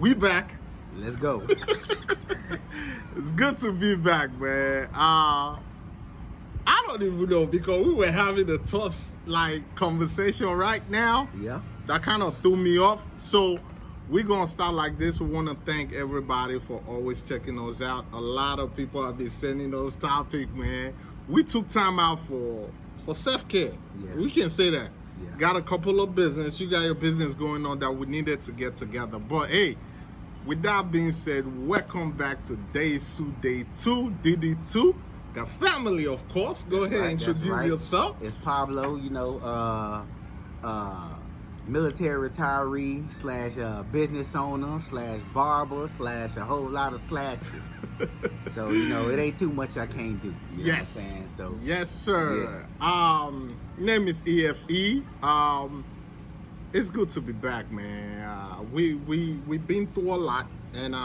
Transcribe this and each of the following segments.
We back. Let's go. It's good to be back, man. I don't even know because we were having a tough conversation right now. Yeah. That kind of threw me off. So we're gonna start like this. We want to thank everybody for always checking us out. A lot of people have been sending those topics, man. We took time out for self-care. Yeah. We can say that. Yeah. Got a couple of business. You got your business going on that we needed to get together. But hey, with that being said, welcome back to Day 2, DD2. The family, of course. Go ahead and introduce yourself. It's Pablo, military retiree / business owner / barber / a whole lot of slashes. So, it ain't too much I can't do. You know what I'm saying? So, yes, sir. Yeah. Name is EFE. It's good to be back, man. We've been through a lot, and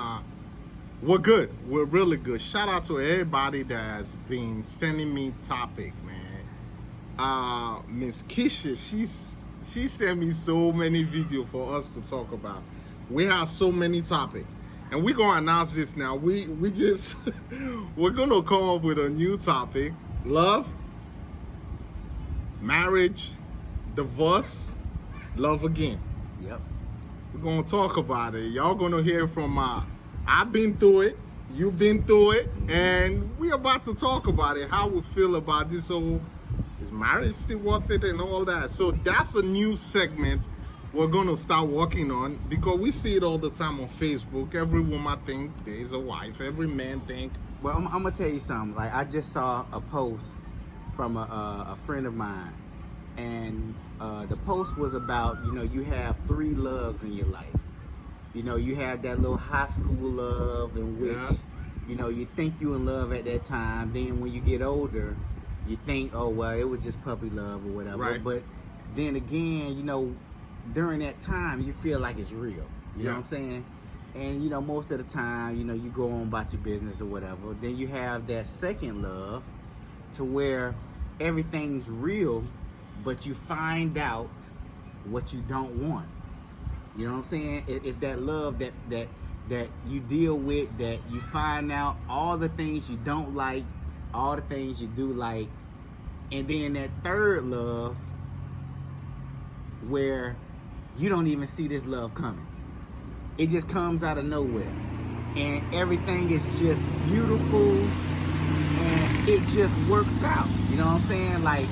we're good. We're really good. Shout out to everybody that's been sending me topic, man. Miss Keisha, she sent me so many videos for us to talk about. We have so many topics, and we're gonna announce this now. We're gonna come up with a new topic: love, marriage, divorce, love again. Yep. We're gonna talk about it. Y'all gonna hear from I've been through it, you've been through it, and we're about to talk about it, how we feel about this whole, is marriage still worth it and all that. So that's a new segment we're gonna start working on, because we see it all the time on Facebook. Every woman think there's a wife, every man think. Well, I'm gonna tell you something. Like, I just saw a post from a friend of mine, and the post was about, you have 3 loves in your life. You have that little high school love in which, you think you in love at that time. Then when you get older, you think, oh, well, it was just puppy love or whatever. Right. But then again, during that time, you feel like it's real. You know what I'm saying? And, most of the time, you go on about your business or whatever. Then you have that second love to where everything's real, but you find out what you don't want. You know what I'm saying? It's that love that you deal with, that you find out all the things you don't like, all the things you do like, and then that third love where you don't even see this love coming. It just comes out of nowhere, and everything is just beautiful, and it just works out. You know what I'm saying? Like,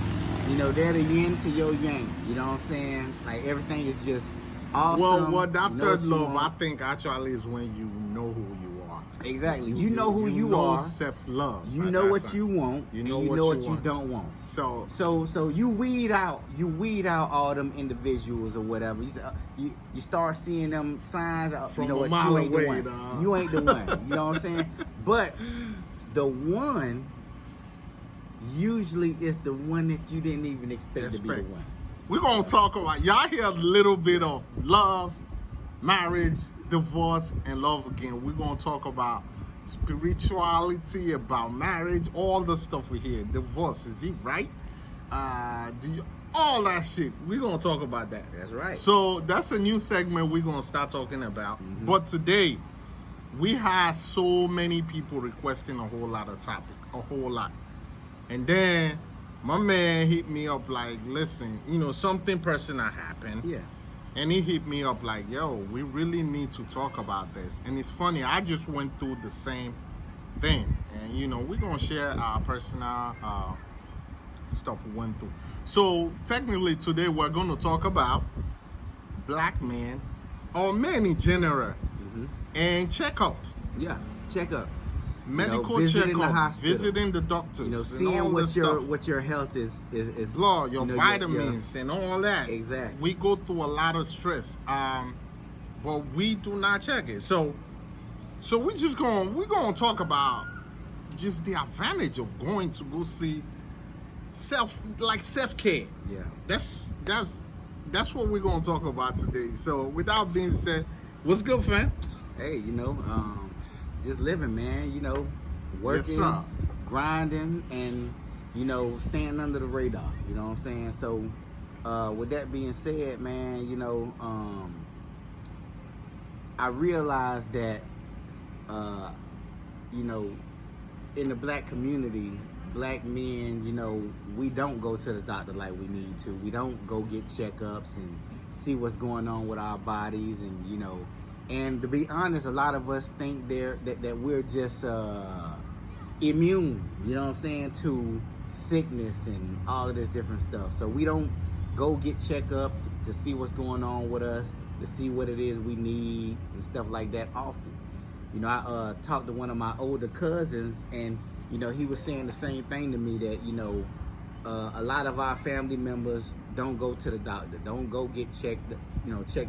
they're the yin to your yang. You know what I'm saying? Like, everything is just awesome. Well, that third love, I think, actually is when you know who you are. Exactly. You know who you are. Self-love. You know what you want. You know what you don't want. So you weed out all them individuals or whatever. You start seeing them signs. From you ain't the one. You ain't the one. You know what I'm saying? But the one usually is the one that you didn't even expect to be the one. We're going to talk about, y'all hear a little bit of love, marriage, divorce, and love again. We're going to talk about spirituality, about marriage, all the stuff we hear. Divorce, is it right? All that shit. We're going to talk about that. That's right. So that's a new segment we're going to start talking about. Mm-hmm. But today, we had so many people requesting a whole lot of topic, a whole lot. And then my man hit me up like, listen, something personal happened. Yeah. And he hit me up like, yo, we really need to talk about this. And it's funny, I just went through the same thing. And, we're going to share our personal stuff we went through. So technically today we're going to talk about black men, or men in general, and checkup. Yeah, checkups. Medical visiting checkup, the hospital, visiting the doctors, seeing what your health is Lord, your vitamins and all that. Exactly. We go through a lot of stress, but we do not check it. So we're gonna talk about just the advantage of going to go see self-care. Yeah. That's what we're gonna talk about today. So with that being said, what's good, fam? Hey, just living, man, working, yes, grinding, and, staying under the radar, you know what I'm saying? So, with that being said, man, I realized that, you know, in the black community, black men, you know, we don't go to the doctor like we need to. We don't go get checkups and see what's going on with our bodies, and you know, and to be honest, a lot of us think that we're just immune, you know what I'm saying, to sickness and all of this different stuff. So we don't go get checkups to see what's going on with us, to see what it is we need and stuff like that often. You know, I talked to one of my older cousins, and you know, he was saying the same thing to me, that you know, a lot of our family members don't go to the doctor, don't go get checked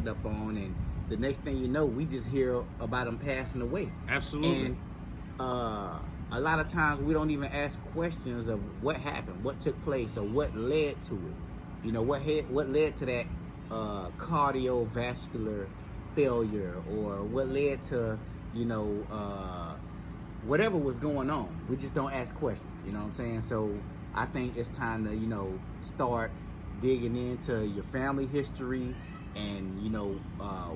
up on, and the next thing you know, we just hear about them passing away. Absolutely. And a lot of times we don't even ask questions of what happened, what took place, or what led to it. You know, what led to that cardiovascular failure, or what led to, you know, whatever was going on. We just don't ask questions, you know what I'm saying? So I think it's time to, you know, start digging into your family history, and you know,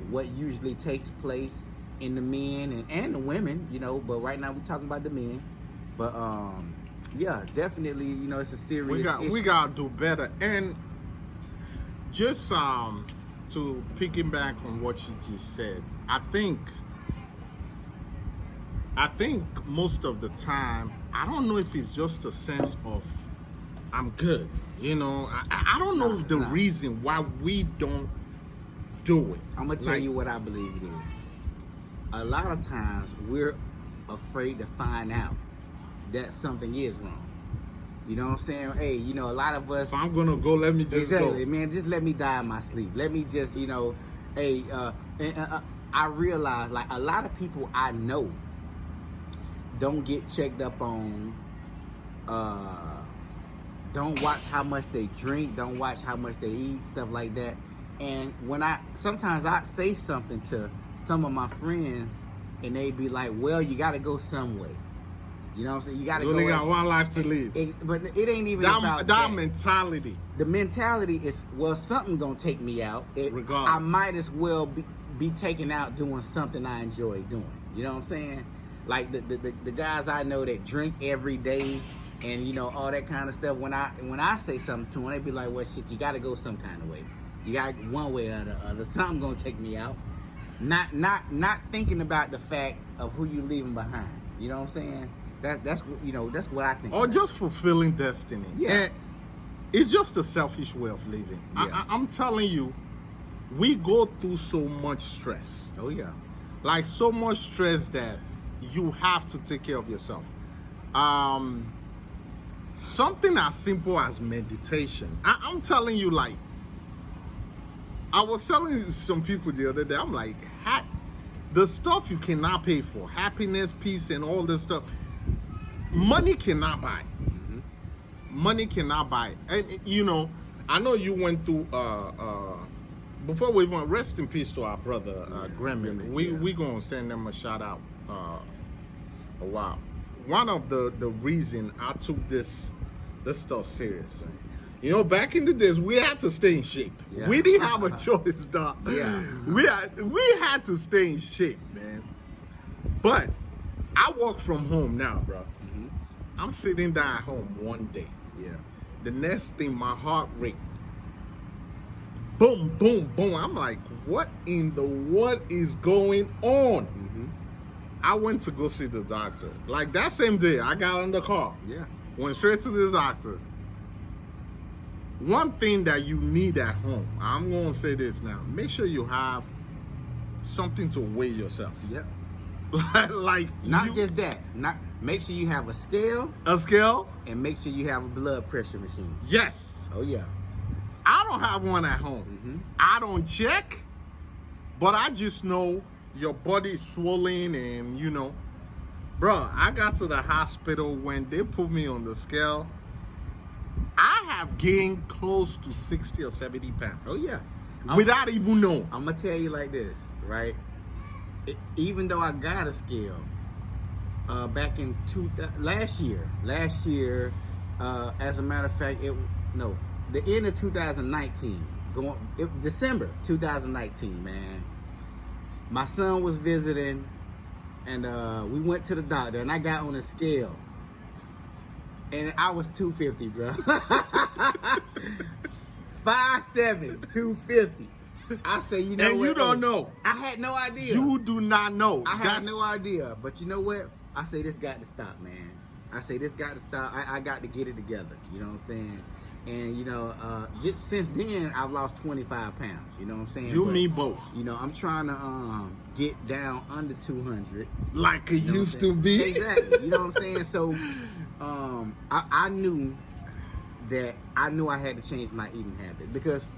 what usually takes place in the men and the women, you know, but right now we're talking about the men. But yeah, definitely, you know, it's a serious issue. We gotta do better. And just to piggyback on what you just said, I think most of the time, I don't know if it's just a sense of I'm good, you know. I don't know the reason why we don't do it. I'm gonna tell you what I believe it is. A lot of times we're afraid to find out that something is wrong. You know what I'm saying? Hey, you know, a lot of us. If I'm gonna go, let me just go. Man, just let me die in my sleep. Let me just, you know, hey, I realize, like, a lot of people I know don't get checked up on, don't watch how much they drink, don't watch how much they eat, stuff like that. And sometimes I say something to some of my friends, and they be like, well, you gotta go some way. You know what I'm saying? You gotta go. You only got one life to live. But it ain't even about that mentality. The mentality is, well, something gonna take me out. Regardless. I might as well be taken out doing something I enjoy doing. You know what I'm saying? Like the guys I know that drink every day, and you know, all that kind of stuff. When I say something to them, they be like, well, shit, you gotta go some kind of way. You got one way or the other. Something gonna take me out. Not thinking about the fact of who you leaving behind. You know what I'm saying? That's you know, that's what I think. Or just fulfilling destiny. Yeah. And it's just a selfish way of living. Yeah. I'm telling you, we go through so much stress. Oh yeah. Like so much stress that you have to take care of yourself. Something as simple as meditation. I'm telling you, like, I was telling some people the other day, I'm like, the stuff you cannot pay for, happiness, peace, and all this stuff, money cannot buy. Mm-hmm. Money cannot buy. And, you know, I know you went through, before we went, rest in peace to our brother, Gremlin. We going to send them a shout out a while. One of the reason I took this stuff serious, right? You know, back in the days, we had to stay in shape. Yeah. We didn't have a choice, dog. Yeah. We had to stay in shape, man. But I work from home now, bro. Mm-hmm. I'm sitting down at home one day. Yeah. The next thing, my heart rate, boom, boom, boom. I'm like, what is going on? Mm-hmm. I went to go see the doctor. Like that same day, I got on the car. Yeah. Went straight to the doctor. One thing that you need at home, I'm going to say this now, make sure you have something to weigh yourself. Yep. Like Just that. Make sure you have a scale. A scale? And make sure you have a blood pressure machine. Yes. Oh yeah. I don't have one at home. Mm-hmm. I don't check, but I just know your body is swollen, and you know, bro, I got to the hospital when they put me on the scale. I have gained close to 60 or 70 pounds. Oh yeah. Without even knowing. I'm gonna tell you like this, right? Even though I got a scale back in last year, as a matter of fact, the end of 2019, December 2019, man. my son was visiting, and we went to the doctor, and I got on a scale, and I was 250, bro. 5'7", 250. I say, you know And what? you don't know. I had no idea. You do not know. I had no idea. But you know what? I say this got to stop, man. I say this got to stop. I got to get it together. You know what I'm saying? And you know, just since then I've lost 25 pounds. You know what I'm saying? You But, me both. You know, I'm trying to get down under 200. Like it You know what used I'm to saying? be. Exactly. You know what I'm saying? So, I knew that I had to change my eating habit because,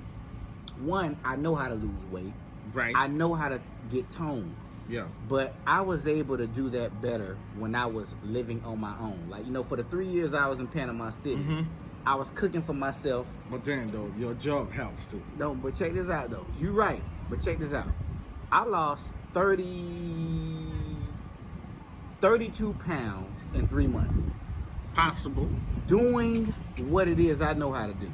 one, I know how to lose weight. Right. I know how to get toned. Yeah. But I was able to do that better when I was living on my own. Like, you know, for the 3 years I was in Panama City, I was cooking for myself. But then, though, your job helps too. No, but check this out, though. You're right. But check this out. I lost 32 pounds in 3 months. Possible. Doing what it is I know how to do.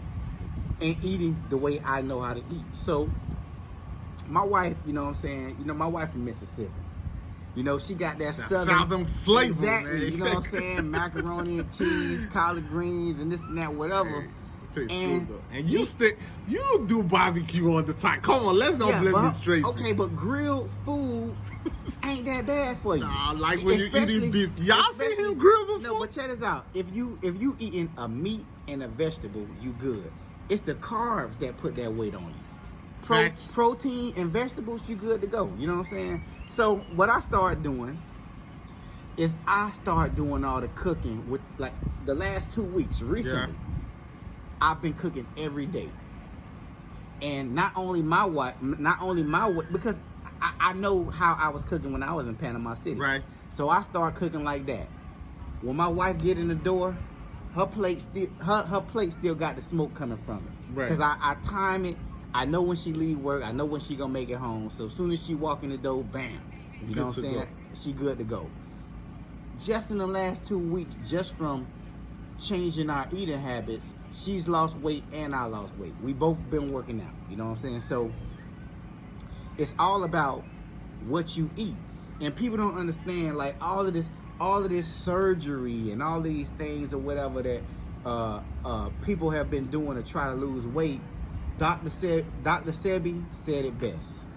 And eating the way I know how to eat. So, my wife, you know what I'm saying? You know, my wife from Mississippi. You know, she got that southern flavor, exactly, man. You know what I'm saying? Macaroni and cheese, collard greens, and this and that, whatever. And you do barbecue all the time. Come on, let's not blame Miss Tracy. Okay, but grilled food ain't that bad for you. Nah, like when you're eating Especially- beef. Y'all see him grill before? No, but check this out. If you eating a meat and a vegetable, you good. It's the carbs that put that weight on you. Facts. Protein and vegetables, you good to go. You know what I'm saying? So what I started doing is I started doing all the cooking with, like, the last 2 weeks recently. I've been cooking every day. And not only my wife, because I know how I was cooking when I was in Panama City. Right. So I started cooking like that. When my wife get in the door, her plate still got the smoke coming from it. Right. Because I time it. I know when she leave work. I know when she gonna make it home. So as soon as she walk in the door, bam. You know what I'm saying? She good to go. Just in the last 2 weeks, just from changing our eating habits, she's lost weight and I lost weight. We both been working out. You know what I'm saying? So it's all about what you eat. And people don't understand, like, all of this surgery and all these things or whatever that people have been doing to try to lose weight. Dr. Sebi said it best.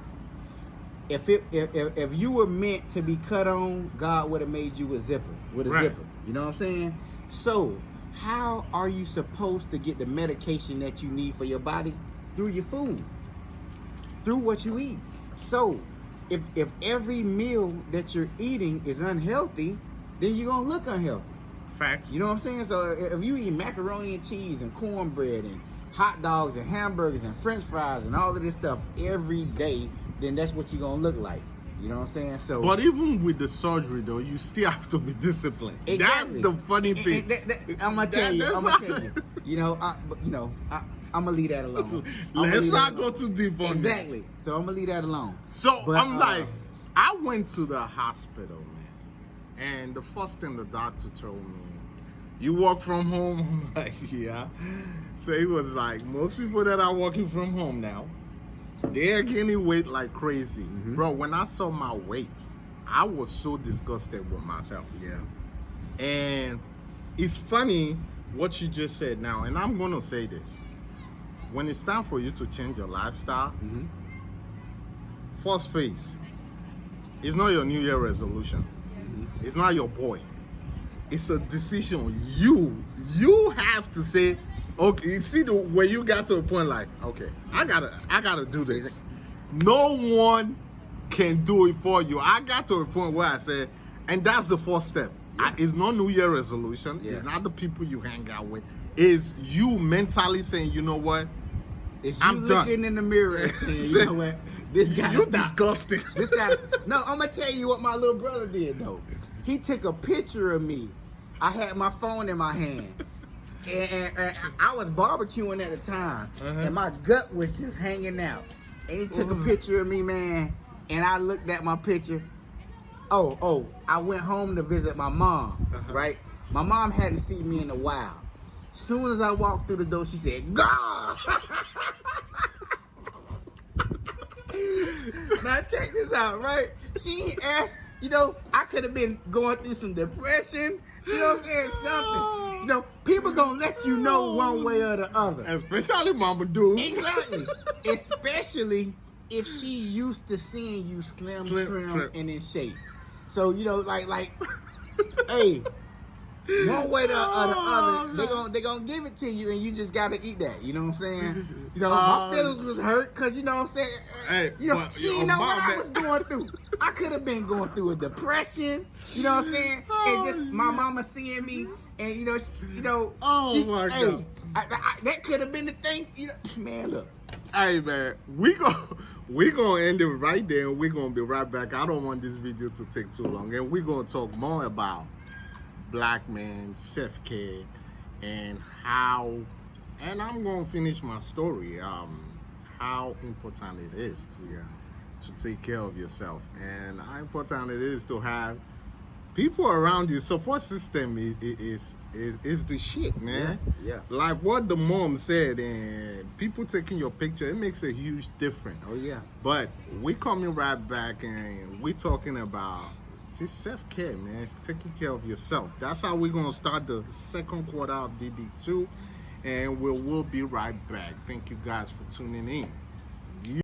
If you were meant to be cut on, God would have made you a zipper with a zipper. You know what I'm saying? So how are you supposed to get the medication that you need for your body? Through your food, through what you eat. So if every meal that you're eating is unhealthy, then you're gonna look unhealthy. Facts. You know what I'm saying? So if you eat macaroni and cheese and cornbread and hot dogs and hamburgers and french fries and all of this stuff every day, then that's what you're gonna look like. You know what I'm saying? So, but even with the surgery, though, you still have to be disciplined. Exactly. That's the funny thing. I'm gonna tell you. You know, I'm gonna leave that alone. Let's not go too deep on that. Exactly. So I'm gonna leave that alone. So But, I'm like, I went to the hospital, man, and the first thing the doctor told me, you work from home? I'm like, yeah. So he was like, most people that are working from home now, they're gaining weight like crazy. Bro, when I saw my weight, I was so disgusted with myself. Yeah. And it's funny what you just said now, and I'm going to say this. When it's time for you to change your lifestyle, first phase, it's not your New Year resolution. It's not your boy. It's a decision. You have to say, okay, you see where you got to a point like, okay, I gotta do this. No one can do it for you. I got to a point where I said, and that's the first step. It's not New Year resolution. Yeah. It's not the people you hang out with. It's you mentally saying, you know what? It's you I'm looking done. in the mirror and saying, you know what? This guy. You disgusting. This guy. No, I'm gonna tell you what my little brother did though. He took a picture of me. I had my phone in my hand. And I was barbecuing at the time, and my gut was just hanging out. And he took a picture of me, man, and I looked at my picture. Oh, I went home to visit my mom, right? My mom hadn't seen me in a while. Soon as I walked through the door, she said, "God!" Now check this out, right? She asked, you know, I could have been going through some depression. You know what I'm saying? Something. You know, people gonna let you know one way or the other. Especially Mama Deuce. Exactly. Especially if she used to seeing you slim, trim, and in shape. So, you know, like, hey, one way or the other, they gonna give it to you, and you just gotta eat that. You know what I'm saying? You know, my feelings was hurt because, you know what I'm saying? Hey, you know, she didn't know what I was going through. I could have been going through a depression. You know what I'm saying? And just my mama seeing me, and you know, my God. That could have been the thing. You know, man, look. Hey man, we gonna end it right there, and we're gonna be right back. I don't want this video to take too long, and we're gonna talk more about black man self-care and how, and I'm gonna finish my story. How important it is to take care of yourself, and how important it is to have people around you. Support system is the shit, man. Yeah. Like what the mom said, and people taking your picture, it makes a huge difference. Oh yeah. But we coming right back, and we talking about just self-care, man. It's taking care of yourself. That's how we're gonna start the second quarter of DD2, and we'll be right back. Thank you guys for tuning in.